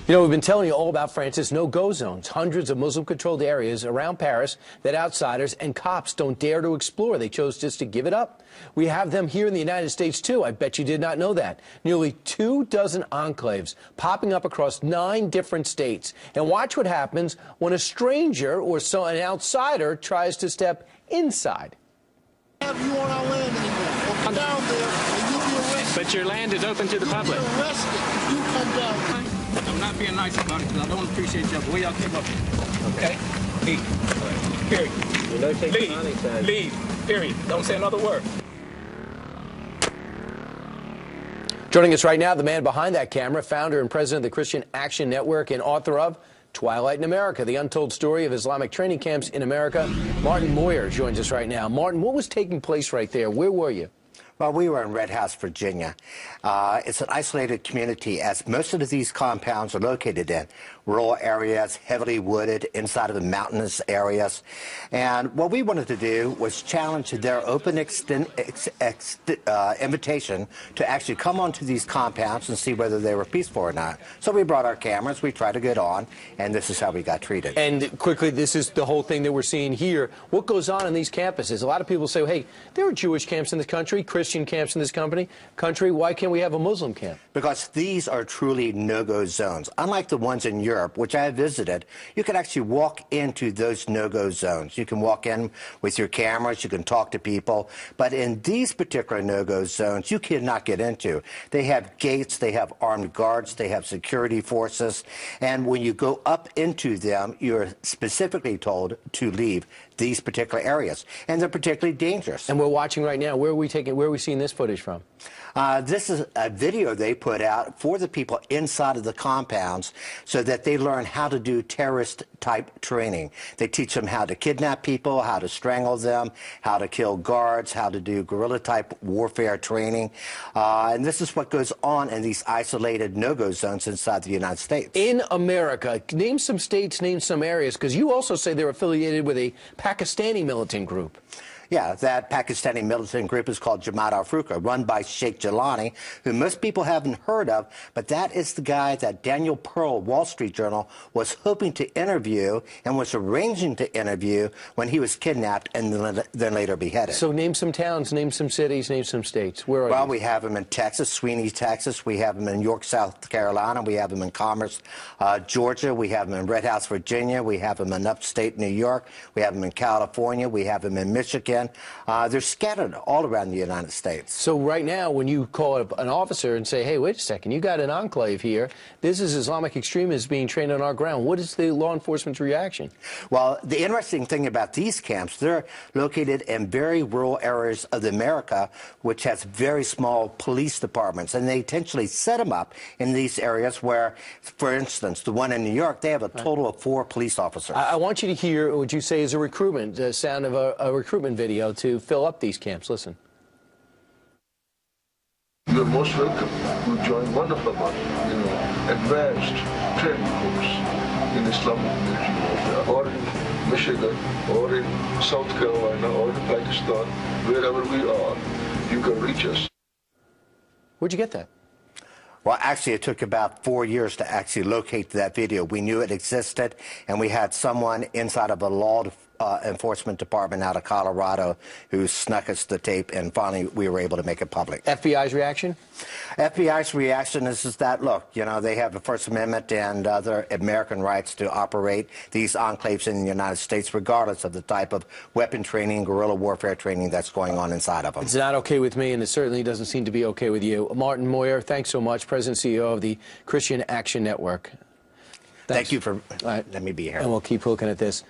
You know, we've been telling you all about France's no-go zones, hundreds of Muslim-controlled areas around Paris that outsiders and cops don't dare to explore. They chose just to give it up. We have them here in the United States, too. I bet you did not know that. Nearly 24 enclaves popping up across 9 different states. And watch what happens when a stranger or an outsider tries to step inside. Have you on our land anymore? Come down there and you'll be arrested. But your land is open to the public. You're arrested if you come down. I'm not being nice about it because I don't appreciate y'all. The way y'all came up here. Okay? Leave. Period. You know, take leave. Leave. Period. Don't say another word. Joining us right now, the man behind that camera, founder and president of the Christian Action Network and author of Twilight in America, the untold story of Islamic training camps in America. Martin Moyer joins us right now. Martin, what was taking place right there? Where were you? Well, we were in Red House, Virginia. It's an isolated community, as most of these compounds are located in rural areas, heavily wooded, inside of the mountainous areas. And what we wanted to do was challenge their open invitation to actually come onto these compounds and see whether they were peaceful or not. So we brought our cameras, we tried to get on, and this is how we got treated. And quickly, this is the whole thing that we're seeing here. What goes on in these campuses? A lot of people say, hey, there are Jewish camps in this country, Christian camps in this country. Why can't we have a Muslim camp? Because these are truly no-go zones. Unlike the ones in Europe, which I have visited, you can actually walk into those no-go zones. You can walk in with your cameras, you can talk to people, but in these particular no-go zones, you cannot get into. They have gates, they have armed guards, they have security forces, and when you go up into them, you're specifically told to leave these particular areas, and they're particularly dangerous. And we're watching right now. Where are we seeing this footage from? This is a video they put out for the people inside of the compounds so that they learn how to do terrorist-type training. They teach them how to kidnap people, how to strangle them, how to kill guards, how to do guerrilla-type warfare training. And this is what goes on in these isolated no-go zones inside the United States. In America, name some states, name some areas, because you also say they're affiliated with a Pakistani militant group. Yeah, that Pakistani militant group is called Jamaat al-Furqa, run by Sheikh Jelani, who most people haven't heard of, but that is the guy that Daniel Pearl, Wall Street Journal, was hoping to interview and was arranging to interview when he was kidnapped and then later beheaded. So name some towns, name some cities, name some states. Where are Well, you? we have him in Texas, Sweeney, Texas. We have him in York, South Carolina. We have him in Commerce, Georgia. We have him in Red House, Virginia. We have him in upstate New York. We have him in California. We have him in Michigan. They're scattered all around the United States. So right now, when you call an officer and say, hey, wait a second, you got an enclave here, this is Islamic extremists being trained on our ground, what is the law enforcement's reaction? Well, the interesting thing about these camps, they're located in very rural areas of America, which has very small police departments, and they intentionally set them up in these areas where, for instance, the one in New York, they have a total of 4 police officers. I want you to hear what you say is a recruitment, the sound of a recruitment video to fill up these camps. Listen. You're most welcome to join one of our, advanced training course in Islamic or in Michigan, or in South Carolina, or in Pakistan, wherever we are, you can reach us. Where'd you get that? Well, actually, it took about 4 years to actually locate that video. We knew it existed, and we had someone inside of a law enforcement department out of Colorado who snuck us the tape, and finally we were able to make it public. FBI's reaction? FBI's reaction is that, look, they have the First Amendment and other American rights to operate these enclaves in the United States, regardless of the type of weapon training, guerrilla warfare training that's going on inside of them. It's not okay with me, and it certainly doesn't seem to be okay with you. Martin Moyer, thanks so much, President and CEO of the Christian Action Network. Thank you for letting me be here. And we'll keep looking at this.